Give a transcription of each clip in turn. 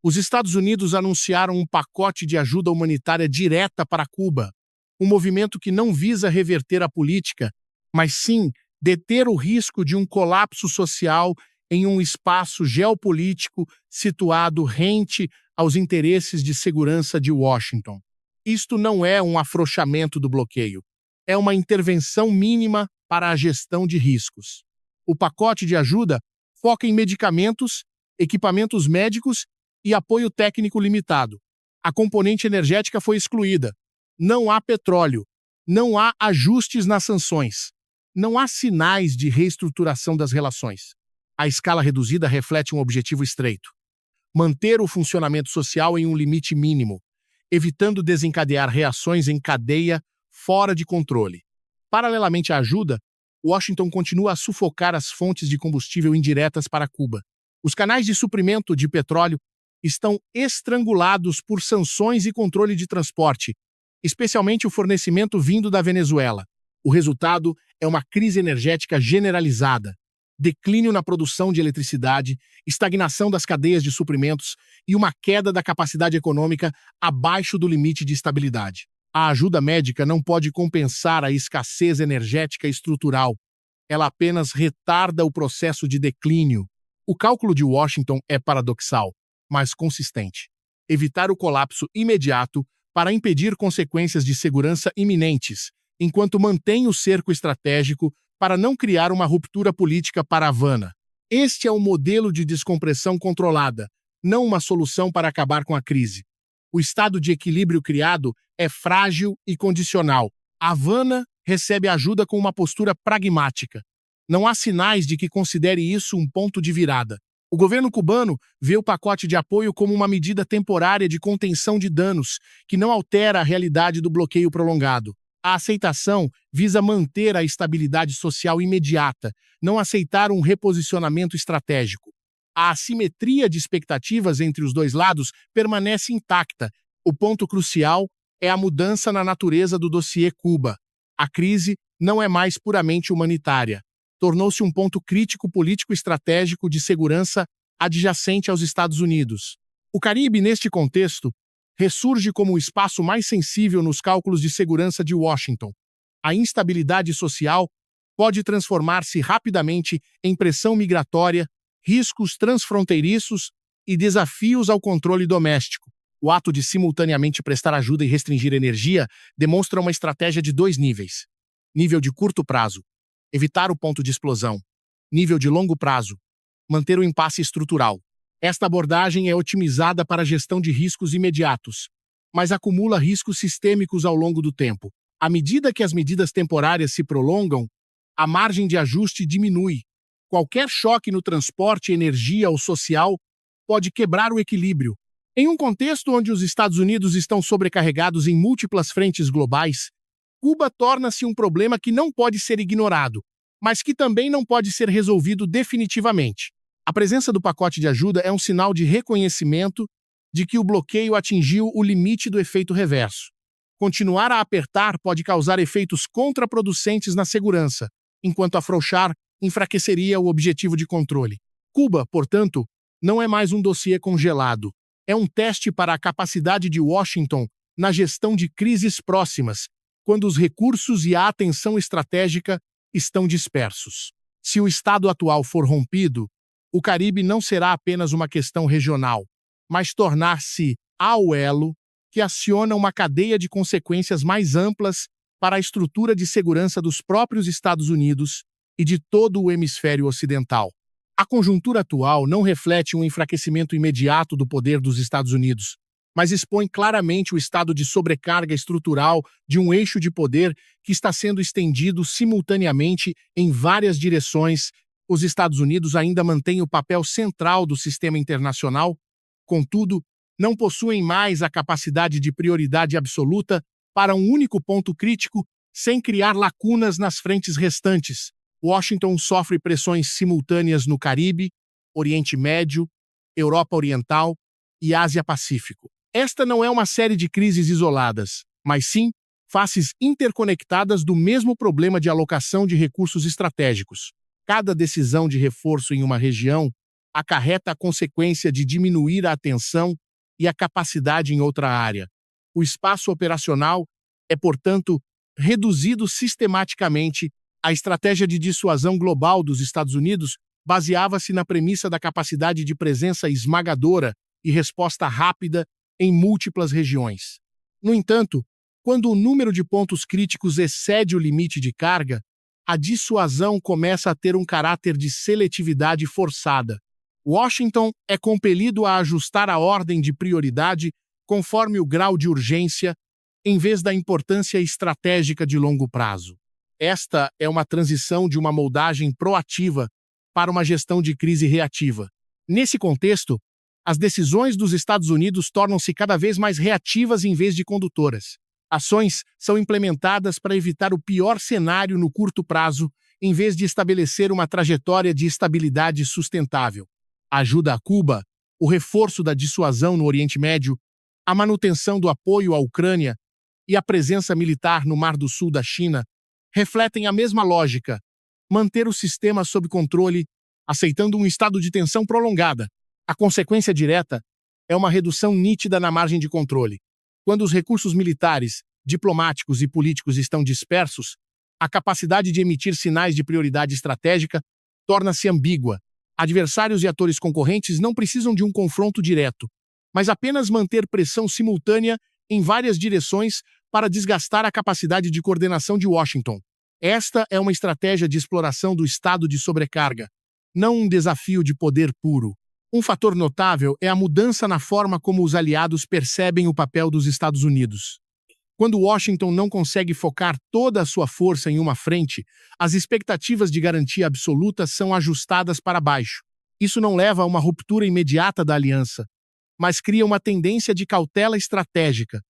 Os Estados Unidos anunciaram um pacote de ajuda humanitária direta para Cuba, um movimento que não visa reverter a política, mas sim deter o risco de um colapso social em um espaço geopolítico situado rente aos interesses de segurança de Washington. Isto não é um afrouxamento do bloqueio, é uma intervenção mínima para a gestão de riscos. O pacote de ajuda foca em medicamentos, equipamentos médicos e apoio técnico limitado. A componente energética foi excluída. Não há petróleo. Não há ajustes nas sanções. Não há sinais de reestruturação das relações. A escala reduzida reflete um objetivo estreito: manter o funcionamento social em um limite mínimo, evitando desencadear reações em cadeia fora de controle. Paralelamente à ajuda, Washington continua a sufocar as fontes de combustível indiretas para Cuba. Os canais de suprimento de petróleo estão estrangulados por sanções e controle de transporte, especialmente o fornecimento vindo da Venezuela. O resultado é uma crise energética generalizada, declínio na produção de eletricidade, estagnação das cadeias de suprimentos e uma queda da capacidade econômica abaixo do limite de estabilidade. A ajuda médica não pode compensar a escassez energética estrutural. Ela apenas retarda o processo de declínio. O cálculo de Washington é paradoxal, mas consistente: evitar o colapso imediato para impedir consequências de segurança iminentes, enquanto mantém o cerco estratégico para não criar uma ruptura política para Havana. Este é um modelo de descompressão controlada, não uma solução para acabar com a crise. O estado de equilíbrio criado é frágil e condicional. Havana recebe ajuda com uma postura pragmática. Não há sinais de que considere isso um ponto de virada. O governo cubano vê o pacote de apoio como uma medida temporária de contenção de danos, que não altera a realidade do bloqueio prolongado. A aceitação visa manter a estabilidade social imediata, não aceitar um reposicionamento estratégico. A assimetria de expectativas entre os dois lados permanece intacta. O ponto crucial é a mudança na natureza do dossiê Cuba. A crise não é mais puramente humanitária. Tornou-se um ponto crítico político-estratégico de segurança adjacente aos Estados Unidos. O Caribe, neste contexto, ressurge como o espaço mais sensível nos cálculos de segurança de Washington. A instabilidade social pode transformar-se rapidamente em pressão migratória, riscos transfronteiriços e desafios ao controle doméstico. O ato de simultaneamente prestar ajuda e restringir energia demonstra uma estratégia de dois níveis. Nível de curto prazo: evitar o ponto de explosão. Nível de longo prazo: manter o impasse estrutural. Esta abordagem é otimizada para a gestão de riscos imediatos, mas acumula riscos sistêmicos ao longo do tempo. À medida que as medidas temporárias se prolongam, a margem de ajuste diminui. Qualquer choque no transporte, energia ou social pode quebrar o equilíbrio. Em um contexto onde os Estados Unidos estão sobrecarregados em múltiplas frentes globais, Cuba torna-se um problema que não pode ser ignorado, mas que também não pode ser resolvido definitivamente. A presença do pacote de ajuda é um sinal de reconhecimento de que o bloqueio atingiu o limite do efeito reverso. Continuar a apertar pode causar efeitos contraproducentes na segurança, enquanto afrouxar enfraqueceria o objetivo de controle. Cuba, portanto, não é mais um dossiê congelado. É um teste para a capacidade de Washington na gestão de crises próximas, quando os recursos e a atenção estratégica estão dispersos. Se o estado atual for rompido, o Caribe não será apenas uma questão regional, mas tornar-se-á o elo que aciona uma cadeia de consequências mais amplas para a estrutura de segurança dos próprios Estados Unidos e de todo o hemisfério ocidental. A conjuntura atual não reflete um enfraquecimento imediato do poder dos Estados Unidos, mas expõe claramente o estado de sobrecarga estrutural de um eixo de poder que está sendo estendido simultaneamente em várias direções. Os Estados Unidos ainda mantêm o papel central do sistema internacional, contudo, não possuem mais a capacidade de prioridade absoluta para um único ponto crítico sem criar lacunas nas frentes restantes. Washington sofre pressões simultâneas no Caribe, Oriente Médio, Europa Oriental e Ásia-Pacífico. Esta não é uma série de crises isoladas, mas sim faces interconectadas do mesmo problema de alocação de recursos estratégicos. Cada decisão de reforço em uma região acarreta a consequência de diminuir a atenção e a capacidade em outra área. O espaço operacional é, portanto, reduzido sistematicamente. A estratégia de dissuasão global dos Estados Unidos baseava-se na premissa da capacidade de presença esmagadora e resposta rápida em múltiplas regiões. No entanto, quando o número de pontos críticos excede o limite de carga, a dissuasão começa a ter um caráter de seletividade forçada. Washington é compelido a ajustar a ordem de prioridade conforme o grau de urgência, em vez da importância estratégica de longo prazo. Esta é uma transição de uma moldagem proativa para uma gestão de crise reativa. Nesse contexto, as decisões dos Estados Unidos tornam-se cada vez mais reativas em vez de condutoras. Ações são implementadas para evitar o pior cenário no curto prazo, em vez de estabelecer uma trajetória de estabilidade sustentável. A ajuda a Cuba, o reforço da dissuasão no Oriente Médio, a manutenção do apoio à Ucrânia e a presença militar no Mar do Sul da China refletem a mesma lógica: manter o sistema sob controle, aceitando um estado de tensão prolongada. A consequência direta é uma redução nítida na margem de controle. Quando os recursos militares, diplomáticos e políticos estão dispersos, a capacidade de emitir sinais de prioridade estratégica torna-se ambígua. Adversários e atores concorrentes não precisam de um confronto direto, mas apenas manter pressão simultânea em várias direções para desgastar a capacidade de coordenação de Washington. Esta é uma estratégia de exploração do estado de sobrecarga, não um desafio de poder puro. Um fator notável é a mudança na forma como os aliados percebem o papel dos Estados Unidos. Quando Washington não consegue focar toda a sua força em uma frente, as expectativas de garantia absoluta são ajustadas para baixo. Isso não leva a uma ruptura imediata da aliança, mas cria uma tendência de cautela estratégica.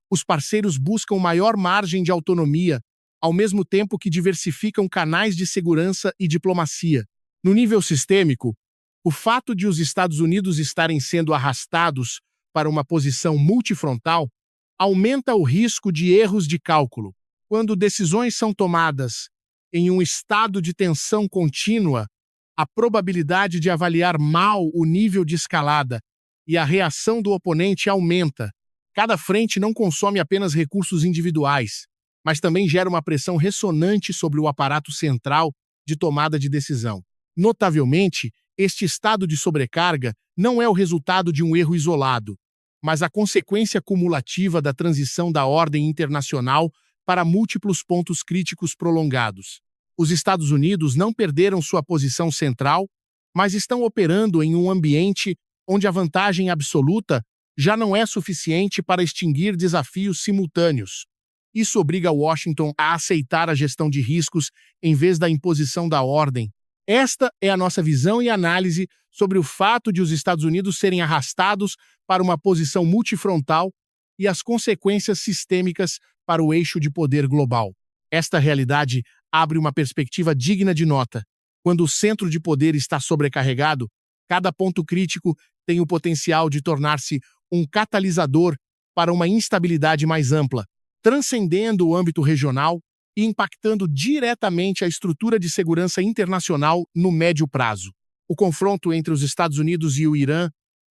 Os parceiros buscam maior margem de autonomia, ao mesmo tempo que diversificam canais de segurança e diplomacia. No nível sistêmico, o fato de os Estados Unidos estarem sendo arrastados para uma posição multifrontal aumenta o risco de erros de cálculo. Quando decisões são tomadas em um estado de tensão contínua, a probabilidade de avaliar mal o nível de escalada e a reação do oponente aumenta. Cada frente não consome apenas recursos individuais, mas também gera uma pressão ressonante sobre o aparato central de tomada de decisão. Notavelmente, este estado de sobrecarga não é o resultado de um erro isolado, mas a consequência cumulativa da transição da ordem internacional para múltiplos pontos críticos prolongados. Os Estados Unidos não perderam sua posição central, mas estão operando em um ambiente onde a vantagem absoluta já não é suficiente para extinguir desafios simultâneos. Isso obriga Washington a aceitar a gestão de riscos em vez da imposição da ordem. Esta é a nossa visão e análise sobre o fato de os Estados Unidos serem arrastados para uma posição multifrontal e as consequências sistêmicas para o eixo de poder global. Esta realidade abre uma perspectiva digna de nota. Quando o centro de poder está sobrecarregado, cada ponto crítico tem o potencial de tornar-se um catalisador para uma instabilidade mais ampla, transcendendo o âmbito regional e impactando diretamente a estrutura de segurança internacional no médio prazo. O confronto entre os Estados Unidos e o Irã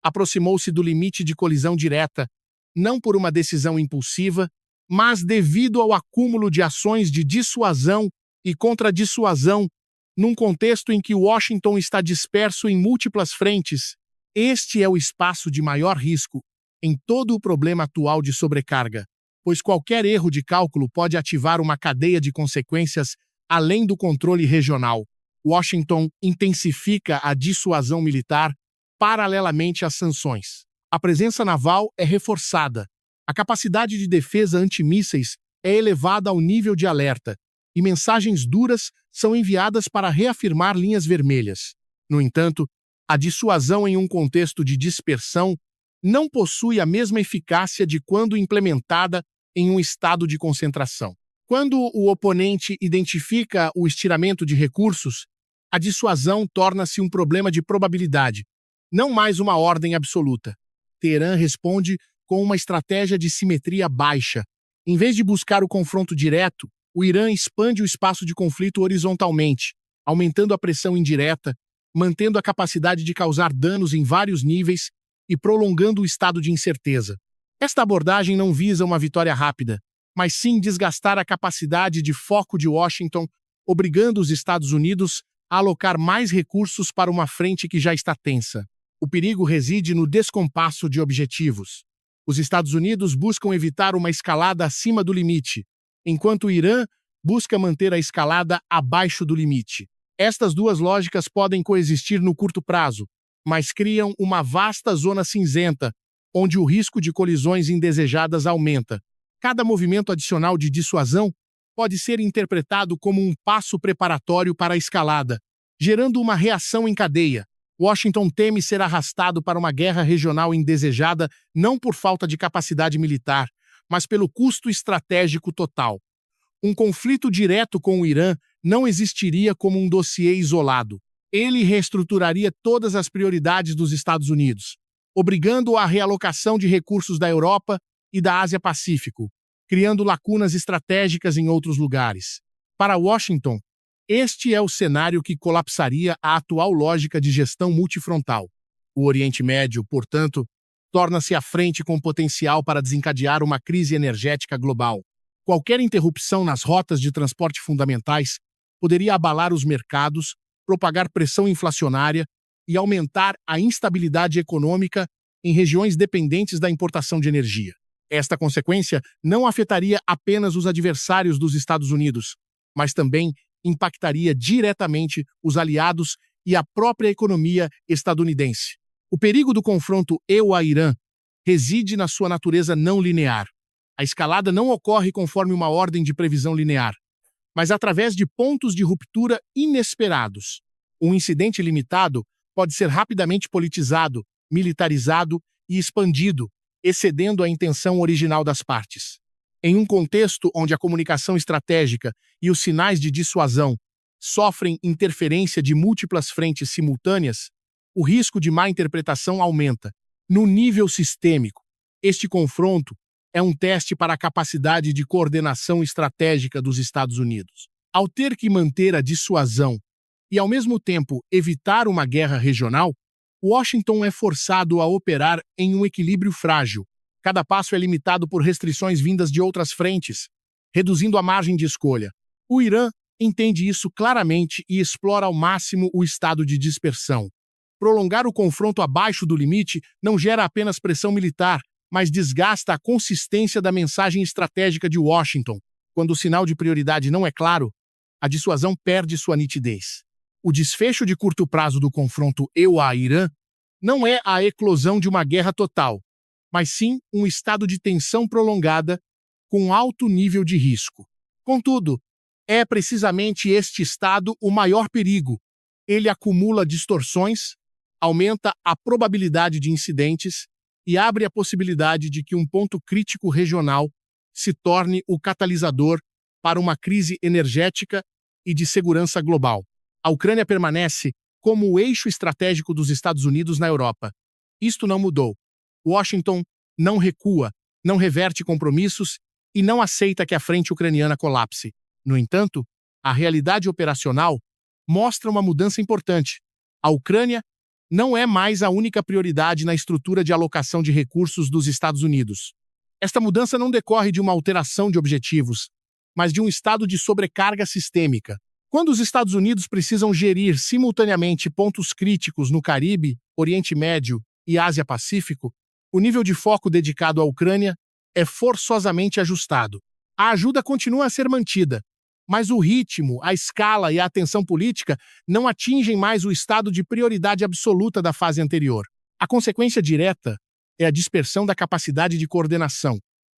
aproximou-se do limite de colisão direta, não por uma decisão impulsiva, mas devido ao acúmulo de ações de dissuasão e contradissuasão, num contexto em que Washington está disperso em múltiplas frentes. Este é o espaço de maior risco em todo o problema atual de sobrecarga, pois qualquer erro de cálculo pode ativar uma cadeia de consequências além do controle regional. Washington intensifica a dissuasão militar paralelamente às sanções. A presença naval é reforçada. A capacidade de defesa antimísseis é elevada ao nível de alerta, e mensagens duras são enviadas para reafirmar linhas vermelhas. No entanto, a dissuasão em um contexto de dispersão não possui a mesma eficácia de quando implementada em um estado de concentração. Quando o oponente identifica o estiramento de recursos, a dissuasão torna-se um problema de probabilidade, não mais uma ordem absoluta. Teherã responde com uma estratégia de simetria baixa. Em vez de buscar o confronto direto, o Irã expande o espaço de conflito horizontalmente, aumentando a pressão indireta mantendo a capacidade de causar danos em vários níveis e prolongando o estado de incerteza. Esta abordagem não visa uma vitória rápida, mas sim desgastar a capacidade de foco de Washington, obrigando os Estados Unidos a alocar mais recursos para uma frente que já está tensa. O perigo reside no descompasso de objetivos. Os Estados Unidos buscam evitar uma escalada acima do limite, enquanto o Irã busca manter a escalada abaixo do limite. Estas duas lógicas podem coexistir no curto prazo, mas criam uma vasta zona cinzenta, onde o risco de colisões indesejadas aumenta. Cada movimento adicional de dissuasão pode ser interpretado como um passo preparatório para a escalada, gerando uma reação em cadeia. Washington teme ser arrastado para uma guerra regional indesejada não por falta de capacidade militar, mas pelo custo estratégico total. Um conflito direto com o Irã não existiria como um dossiê isolado. Ele reestruturaria todas as prioridades dos Estados Unidos, obrigando à realocação de recursos da Europa e da Ásia-Pacífico, criando lacunas estratégicas em outros lugares. Para Washington, este é o cenário que colapsaria a atual lógica de gestão multifrontal. O Oriente Médio, portanto, torna-se a frente com potencial para desencadear uma crise energética global. Qualquer interrupção nas rotas de transporte fundamentais poderia abalar os mercados, propagar pressão inflacionária e aumentar a instabilidade econômica em regiões dependentes da importação de energia. Esta consequência não afetaria apenas os adversários dos Estados Unidos, mas também impactaria diretamente os aliados e a própria economia estadunidense. O perigo do confronto EU-Irã reside na sua natureza não linear. A escalada não ocorre conforme uma ordem de previsão linear, mas através de pontos de ruptura inesperados. Um incidente limitado pode ser rapidamente politizado, militarizado e expandido, excedendo a intenção original das partes. Em um contexto onde a comunicação estratégica e os sinais de dissuasão sofrem interferência de múltiplas frentes simultâneas, o risco de má interpretação aumenta. No nível sistêmico, este confronto é um teste para a capacidade de coordenação estratégica dos Estados Unidos. Ao ter que manter a dissuasão e, ao mesmo tempo, evitar uma guerra regional, Washington é forçado a operar em um equilíbrio frágil. Cada passo é limitado por restrições vindas de outras frentes, reduzindo a margem de escolha. O Irã entende isso claramente e explora ao máximo o estado de dispersão. Prolongar o confronto abaixo do limite não gera apenas pressão militar, mas desgasta a consistência da mensagem estratégica de Washington. Quando o sinal de prioridade não é claro, a dissuasão perde sua nitidez. O desfecho de curto prazo do confronto EU-Irã não é a eclosão de uma guerra total, mas sim um estado de tensão prolongada com alto nível de risco. Contudo, é precisamente este estado o maior perigo. Ele acumula distorções, aumenta a probabilidade de incidentes e abre a possibilidade de que um ponto crítico regional se torne o catalisador para uma crise energética e de segurança global. A Ucrânia permanece como o eixo estratégico dos Estados Unidos na Europa. Isto não mudou. Washington não recua, não reverte compromissos e não aceita que a frente ucraniana colapse. No entanto, a realidade operacional mostra uma mudança importante. A Ucrânia não é mais a única prioridade na estrutura de alocação de recursos dos Estados Unidos. Esta mudança não decorre de uma alteração de objetivos, mas de um estado de sobrecarga sistêmica. Quando os Estados Unidos precisam gerir simultaneamente pontos críticos no Caribe, Oriente Médio e Ásia-Pacífico, o nível de foco dedicado à Ucrânia é forçosamente ajustado. A ajuda continua a ser mantida, mas o ritmo, a escala e a atenção política não atingem mais o estado de prioridade absoluta da fase anterior. A consequência direta é a dispersão da capacidade de coordenação.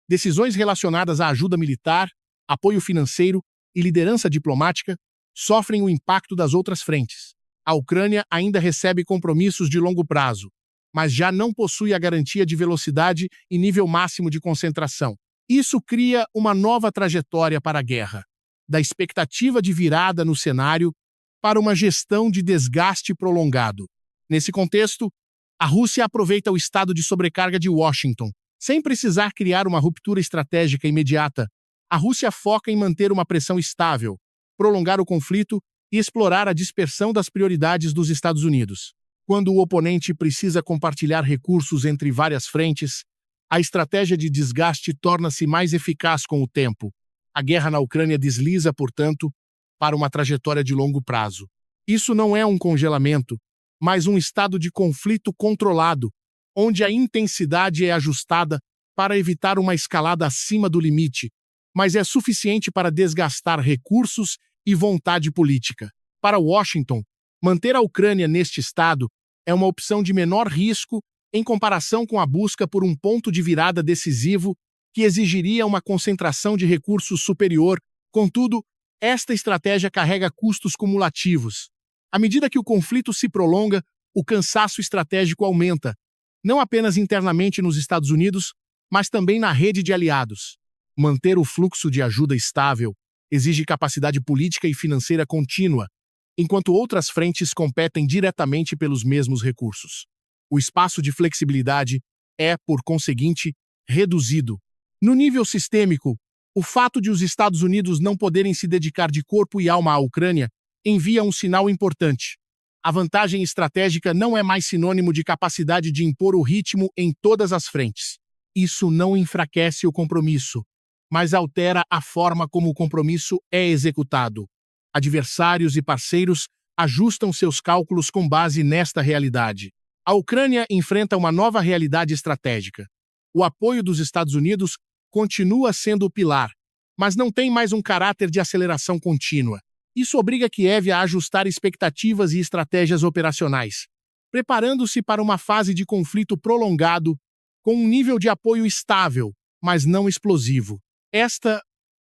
Decisões relacionadas à ajuda militar, apoio financeiro e liderança diplomática sofrem o impacto das outras frentes. A Ucrânia ainda recebe compromissos de longo prazo, mas já não possui a garantia de velocidade e nível máximo de concentração. Isso cria uma nova trajetória para a guerra, da expectativa de virada no cenário para uma gestão de desgaste prolongado. Nesse contexto, a Rússia aproveita o estado de sobrecarga de Washington. Sem precisar criar uma ruptura estratégica imediata, a Rússia foca em manter uma pressão estável, prolongar o conflito e explorar a dispersão das prioridades dos Estados Unidos. Quando o oponente precisa compartilhar recursos entre várias frentes, a estratégia de desgaste torna-se mais eficaz com o tempo. A guerra na Ucrânia desliza, portanto, para uma trajetória de longo prazo. Isso não é um congelamento, mas um estado de conflito controlado, onde a intensidade é ajustada para evitar uma escalada acima do limite, mas é suficiente para desgastar recursos e vontade política. Para Washington, manter a Ucrânia neste estado é uma opção de menor risco em comparação com a busca por um ponto de virada decisivo que exigiria uma concentração de recursos superior. Contudo, esta estratégia carrega custos cumulativos. À medida que o conflito se prolonga, o cansaço estratégico aumenta, não apenas internamente nos Estados Unidos, mas também na rede de aliados. Manter o fluxo de ajuda estável exige capacidade política e financeira contínua, enquanto outras frentes competem diretamente pelos mesmos recursos. O espaço de flexibilidade é, por conseguinte, reduzido. No nível sistêmico, o fato de os Estados Unidos não poderem se dedicar de corpo e alma à Ucrânia envia um sinal importante. A vantagem estratégica não é mais sinônimo de capacidade de impor o ritmo em todas as frentes. Isso não enfraquece o compromisso, mas altera a forma como o compromisso é executado. Adversários e parceiros ajustam seus cálculos com base nesta realidade. A Ucrânia enfrenta uma nova realidade estratégica. O apoio dos Estados Unidos continua sendo o pilar, mas não tem mais um caráter de aceleração contínua. Isso obriga Kiev a ajustar expectativas e estratégias operacionais, preparando-se para uma fase de conflito prolongado com um nível de apoio estável, mas não explosivo. Esta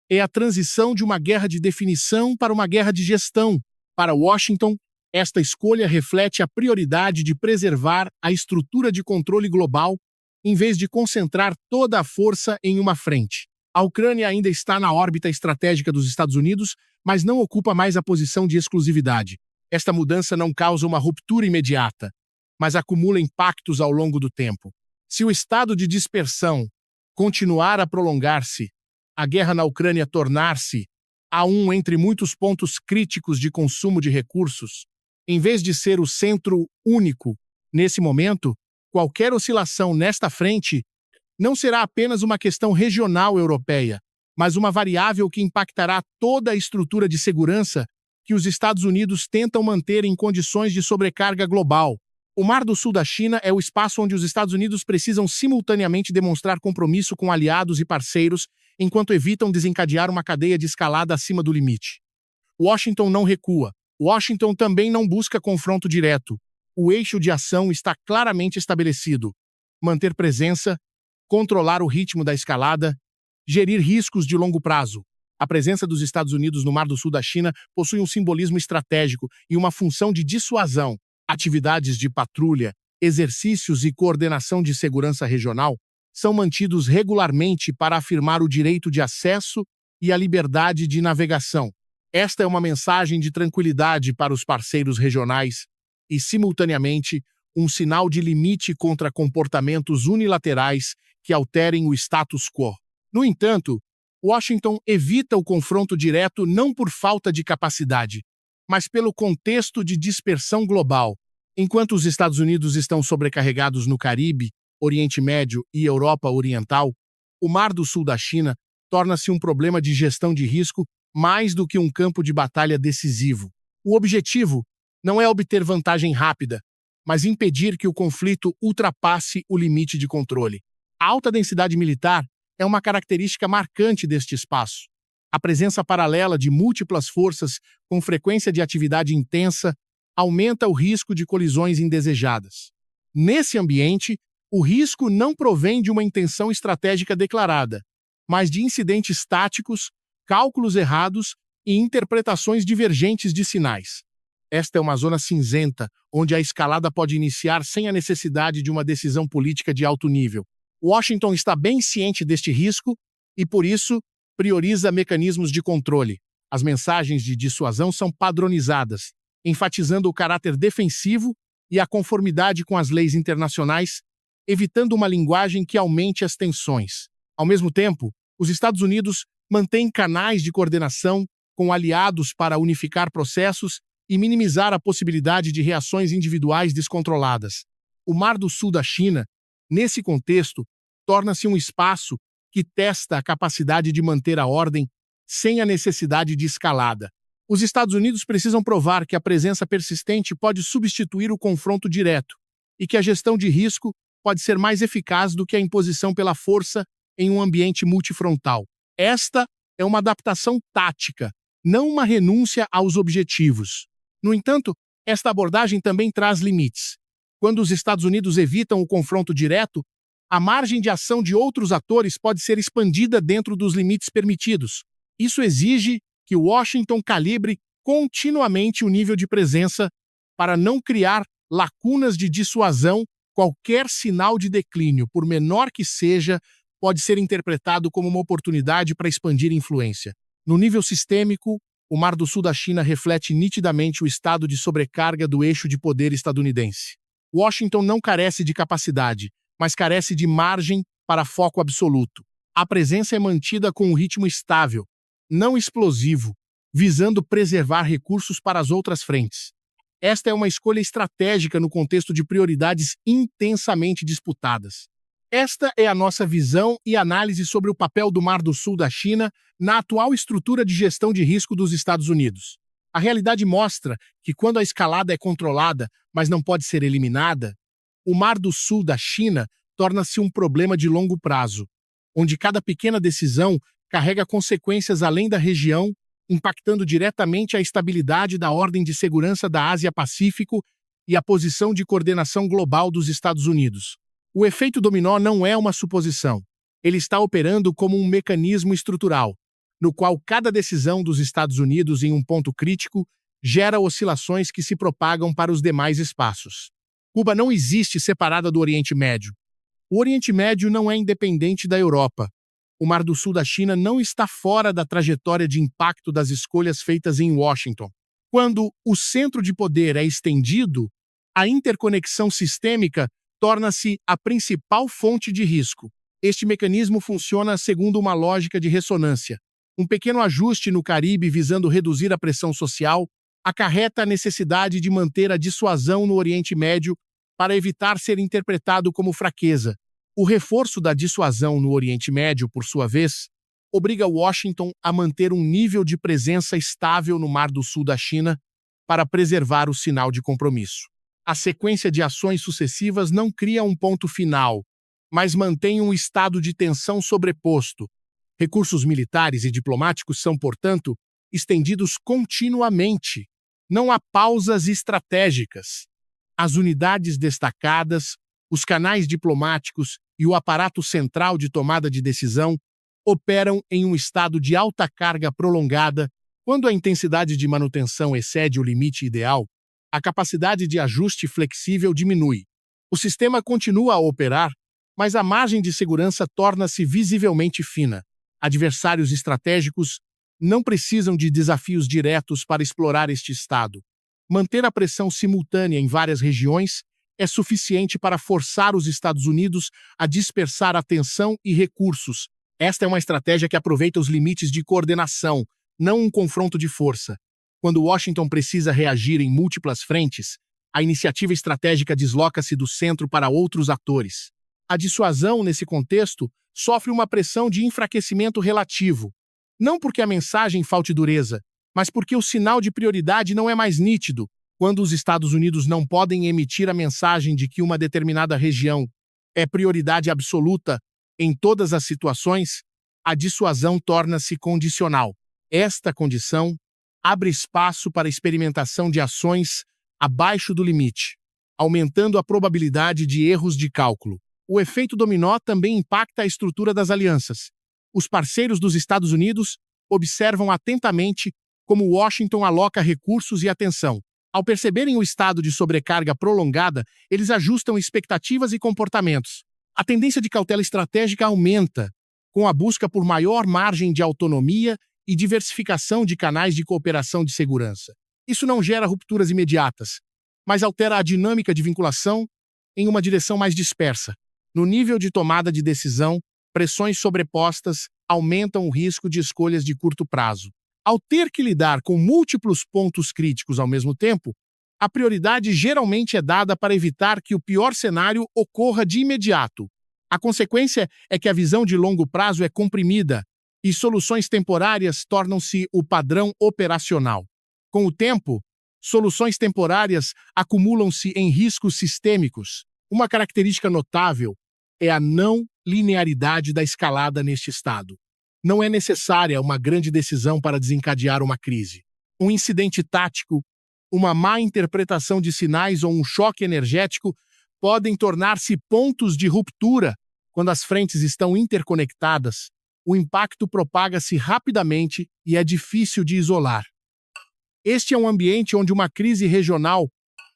é a transição de uma guerra de definição para uma guerra de gestão. Para Washington, esta escolha reflete a prioridade de preservar a estrutura de controle global em vez de concentrar toda a força em uma frente. A Ucrânia ainda está na órbita estratégica dos Estados Unidos, mas não ocupa mais a posição de exclusividade. Esta mudança não causa uma ruptura imediata, mas acumula impactos ao longo do tempo. Se o estado de dispersão continuar a prolongar-se, a guerra na Ucrânia tornar-se a um entre muitos pontos críticos de consumo de recursos, em vez de ser o centro único nesse momento, qualquer oscilação nesta frente não será apenas uma questão regional europeia, mas uma variável que impactará toda a estrutura de segurança que os Estados Unidos tentam manter em condições de sobrecarga global. O Mar do Sul da China é o espaço onde os Estados Unidos precisam simultaneamente demonstrar compromisso com aliados e parceiros, enquanto evitam desencadear uma cadeia de escalada acima do limite. Washington não recua. Washington também não busca confronto direto. O eixo de ação está claramente estabelecido. Manter presença, controlar o ritmo da escalada, gerir riscos de longo prazo. A presença dos Estados Unidos no Mar do Sul da China possui um simbolismo estratégico e uma função de dissuasão. Atividades de patrulha, exercícios e coordenação de segurança regional são mantidos regularmente para afirmar o direito de acesso e a liberdade de navegação. Esta é uma mensagem de tranquilidade para os parceiros regionais e, simultaneamente, um sinal de limite contra comportamentos unilaterais que alterem o status quo. No entanto, Washington evita o confronto direto não por falta de capacidade, mas pelo contexto de dispersão global. Enquanto os Estados Unidos estão sobrecarregados no Caribe, Oriente Médio e Europa Oriental, o Mar do Sul da China torna-se um problema de gestão de risco mais do que um campo de batalha decisivo. O objetivo não é obter vantagem rápida, mas impedir que o conflito ultrapasse o limite de controle. A alta densidade militar é uma característica marcante deste espaço. A presença paralela de múltiplas forças com frequência de atividade intensa aumenta o risco de colisões indesejadas. Nesse ambiente, o risco não provém de uma intenção estratégica declarada, mas de incidentes táticos, cálculos errados e interpretações divergentes de sinais. Esta é uma zona cinzenta, onde a escalada pode iniciar sem a necessidade de uma decisão política de alto nível. Washington está bem ciente deste risco e, por isso, prioriza mecanismos de controle. As mensagens de dissuasão são padronizadas, enfatizando o caráter defensivo e a conformidade com as leis internacionais, evitando uma linguagem que aumente as tensões. Ao mesmo tempo, os Estados Unidos mantêm canais de coordenação com aliados para unificar processos e minimizar a possibilidade de reações individuais descontroladas. O Mar do Sul da China, nesse contexto, torna-se um espaço que testa a capacidade de manter a ordem sem a necessidade de escalada. Os Estados Unidos precisam provar que a presença persistente pode substituir o confronto direto e que a gestão de risco pode ser mais eficaz do que a imposição pela força em um ambiente multifrontal. Esta é uma adaptação tática, não uma renúncia aos objetivos. No entanto, esta abordagem também traz limites. Quando os Estados Unidos evitam o confronto direto, a margem de ação de outros atores pode ser expandida dentro dos limites permitidos. Isso exige que Washington calibre continuamente o nível de presença para não criar lacunas de dissuasão. Qualquer sinal de declínio, por menor que seja, pode ser interpretado como uma oportunidade para expandir influência. No nível sistêmico, o Mar do Sul da China reflete nitidamente o estado de sobrecarga do eixo de poder estadunidense. Washington não carece de capacidade, mas carece de margem para foco absoluto. A presença é mantida com um ritmo estável, não explosivo, visando preservar recursos para as outras frentes. Esta é uma escolha estratégica no contexto de prioridades intensamente disputadas. Esta é a nossa visão e análise sobre o papel do Mar do Sul da China na atual estrutura de gestão de risco dos Estados Unidos. A realidade mostra que quando a escalada é controlada, mas não pode ser eliminada, o Mar do Sul da China torna-se um problema de longo prazo, onde cada pequena decisão carrega consequências além da região, impactando diretamente a estabilidade da ordem de segurança da Ásia-Pacífico e a posição de coordenação global dos Estados Unidos. O efeito dominó não é uma suposição. Ele está operando como um mecanismo estrutural, no qual cada decisão dos Estados Unidos em um ponto crítico gera oscilações que se propagam para os demais espaços. Cuba não existe separada do Oriente Médio. O Oriente Médio não é independente da Europa. O Mar do Sul da China não está fora da trajetória de impacto das escolhas feitas em Washington. Quando o centro de poder é estendido, a interconexão sistêmica torna-se a principal fonte de risco. Este mecanismo funciona segundo uma lógica de ressonância. Um pequeno ajuste no Caribe visando reduzir a pressão social acarreta a necessidade de manter a dissuasão no Oriente Médio para evitar ser interpretado como fraqueza. O reforço da dissuasão no Oriente Médio, por sua vez, obriga Washington a manter um nível de presença estável no Mar do Sul da China para preservar o sinal de compromisso. A sequência de ações sucessivas não cria um ponto final, mas mantém um estado de tensão sobreposto. Recursos militares e diplomáticos são, portanto, estendidos continuamente. Não há pausas estratégicas. As unidades destacadas, os canais diplomáticos e o aparato central de tomada de decisão operam em um estado de alta carga prolongada. Quando a intensidade de manutenção excede o limite ideal, a capacidade de ajuste flexível diminui. O sistema continua a operar, mas a margem de segurança torna-se visivelmente fina. Adversários estratégicos não precisam de desafios diretos para explorar este estado. Manter a pressão simultânea em várias regiões é suficiente para forçar os Estados Unidos a dispersar atenção e recursos. Esta é uma estratégia que aproveita os limites de coordenação, não um confronto de força. Quando Washington precisa reagir em múltiplas frentes, a iniciativa estratégica desloca-se do centro para outros atores. A dissuasão, nesse contexto, sofre uma pressão de enfraquecimento relativo. Não porque a mensagem falte dureza, mas porque o sinal de prioridade não é mais nítido. Quando os Estados Unidos não podem emitir a mensagem de que uma determinada região é prioridade absoluta em todas as situações, a dissuasão torna-se condicional. Esta condição abre espaço para a experimentação de ações abaixo do limite, aumentando a probabilidade de erros de cálculo. O efeito dominó também impacta a estrutura das alianças. Os parceiros dos Estados Unidos observam atentamente como Washington aloca recursos e atenção. Ao perceberem o estado de sobrecarga prolongada, eles ajustam expectativas e comportamentos. A tendência de cautela estratégica aumenta, com a busca por maior margem de autonomia e diversificação de canais de cooperação de segurança. Isso não gera rupturas imediatas, mas altera a dinâmica de vinculação em uma direção mais dispersa. No nível de tomada de decisão, pressões sobrepostas aumentam o risco de escolhas de curto prazo. Ao ter que lidar com múltiplos pontos críticos ao mesmo tempo, a prioridade geralmente é dada para evitar que o pior cenário ocorra de imediato. A consequência é que a visão de longo prazo é comprimida e soluções temporárias tornam-se o padrão operacional. Com o tempo, soluções temporárias acumulam-se em riscos sistêmicos. Uma característica notável é a não linearidade da escalada neste estado. Não é necessária uma grande decisão para desencadear uma crise. Um incidente tático, uma má interpretação de sinais ou um choque energético podem tornar-se pontos de ruptura. Quando as frentes estão interconectadas, o impacto propaga-se rapidamente e é difícil de isolar. Este é um ambiente onde uma crise regional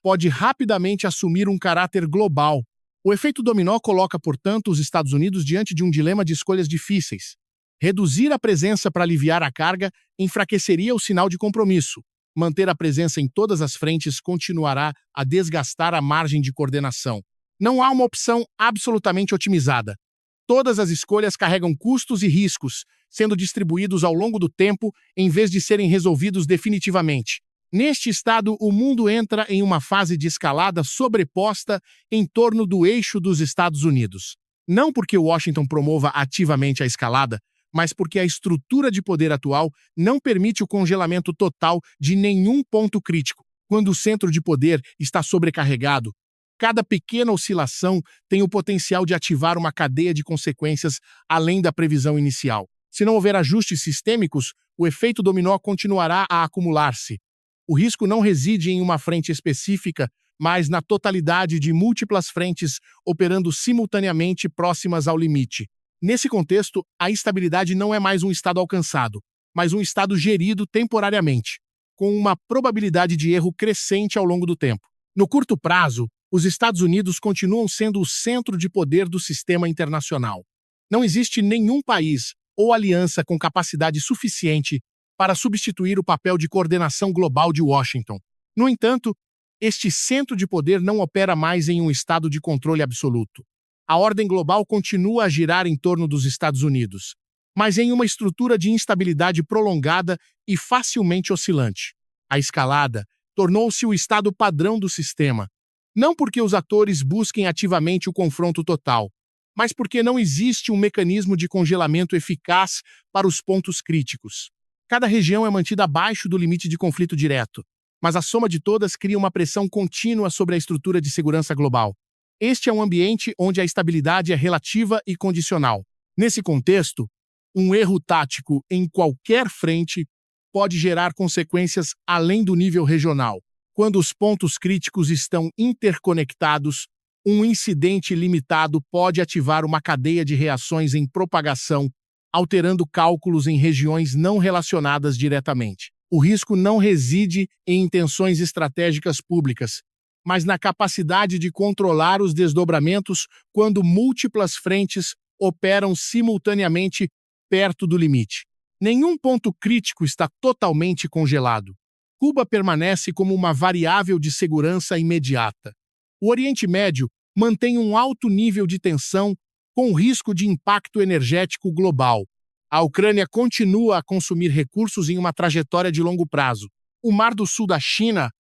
pode rapidamente assumir um caráter global. O efeito dominó coloca, portanto, os Estados Unidos diante de um dilema de escolhas difíceis. Reduzir a presença para aliviar a carga enfraqueceria o sinal de compromisso. Manter a presença em todas as frentes continuará a desgastar a margem de coordenação. Não há uma opção absolutamente otimizada. Todas as escolhas carregam custos e riscos, sendo distribuídos ao longo do tempo em vez de serem resolvidos definitivamente. Neste estado, o mundo entra em uma fase de escalada sobreposta em torno do eixo dos Estados Unidos. Não porque Washington promova ativamente a escalada, mas porque a estrutura de poder atual não permite o congelamento total de nenhum ponto crítico. Quando o centro de poder está sobrecarregado, cada pequena oscilação tem o potencial de ativar uma cadeia de consequências além da previsão inicial. Se não houver ajustes sistêmicos, o efeito dominó continuará a acumular-se. O risco não reside em uma frente específica, mas na totalidade de múltiplas frentes operando simultaneamente próximas ao limite. Nesse contexto, a estabilidade não é mais um estado alcançado, mas um estado gerido temporariamente, com uma probabilidade de erro crescente ao longo do tempo. No curto prazo, os Estados Unidos continuam sendo o centro de poder do sistema internacional. Não existe nenhum país ou aliança com capacidade suficiente para substituir o papel de coordenação global de Washington. No entanto, este centro de poder não opera mais em um estado de controle absoluto. A ordem global continua a girar em torno dos Estados Unidos, mas em uma estrutura de instabilidade prolongada e facilmente oscilante. A escalada tornou-se o estado padrão do sistema, não porque os atores busquem ativamente o confronto total, mas porque não existe um mecanismo de congelamento eficaz para os pontos críticos. Cada região é mantida abaixo do limite de conflito direto, mas a soma de todas cria uma pressão contínua sobre a estrutura de segurança global. Este é um ambiente onde a estabilidade é relativa e condicional. Nesse contexto, um erro tático em qualquer frente pode gerar consequências além do nível regional. Quando os pontos críticos estão interconectados, um incidente limitado pode ativar uma cadeia de reações em propagação, alterando cálculos em regiões não relacionadas diretamente. O risco não reside em intenções estratégicas públicas, mas na capacidade de controlar os desdobramentos quando múltiplas frentes operam simultaneamente perto do limite. Nenhum ponto crítico está totalmente congelado. Cuba permanece como uma variável de segurança imediata. O Oriente Médio mantém um alto nível de tensão com risco de impacto energético global. A Ucrânia continua a consumir recursos em uma trajetória de longo prazo. O Mar do Sul da China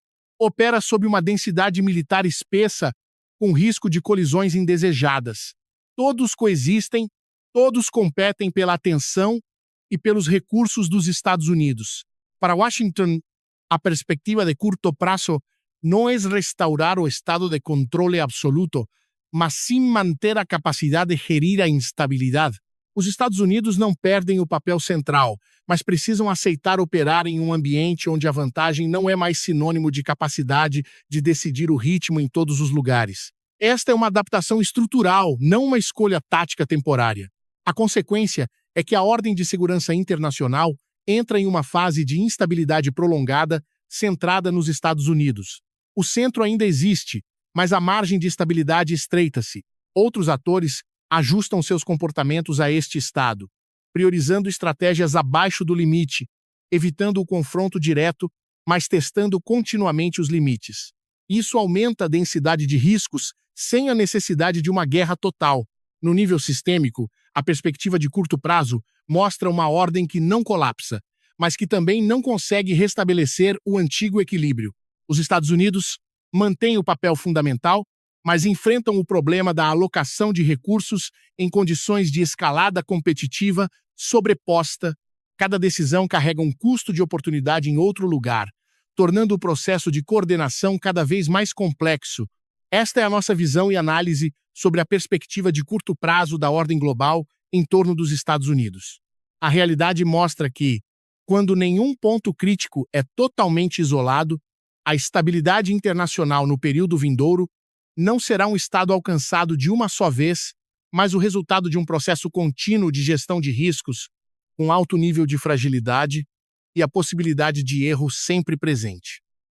opera sob uma densidade militar espessa, com risco de colisões indesejadas. Todos coexistem, todos competem pela atenção e pelos recursos dos Estados Unidos. Para Washington, a perspectiva de curto prazo não é restaurar o estado de controle absoluto, mas sim manter a capacidade de gerir a instabilidade. Os Estados Unidos não perdem o papel central, mas precisam aceitar operar em um ambiente onde a vantagem não é mais sinônimo de capacidade de decidir o ritmo em todos os lugares. Esta é uma adaptação estrutural, não uma escolha tática temporária. A consequência é que a ordem de segurança internacional entra em uma fase de instabilidade prolongada centrada nos Estados Unidos. O centro ainda existe, mas a margem de estabilidade estreita-se. Outros atores ajustam seus comportamentos a este estado, priorizando estratégias abaixo do limite, evitando o confronto direto, mas testando continuamente os limites. Isso aumenta a densidade de riscos sem a necessidade de uma guerra total. No nível sistêmico, a perspectiva de curto prazo mostra uma ordem que não colapsa, mas que também não consegue restabelecer o antigo equilíbrio. Os Estados Unidos mantêm o papel fundamental, mas enfrentam o problema da alocação de recursos em condições de escalada competitiva sobreposta. Cada decisão carrega um custo de oportunidade em outro lugar, tornando o processo de coordenação cada vez mais complexo. Esta é a nossa visão e análise sobre a perspectiva de curto prazo da ordem global em torno dos Estados Unidos. A realidade mostra que, quando nenhum ponto crítico é totalmente isolado, a estabilidade internacional no período vindouro não será um estado alcançado de uma só vez, mas o resultado de um processo contínuo de gestão de riscos, com alto nível de fragilidade e a possibilidade de erro sempre presente.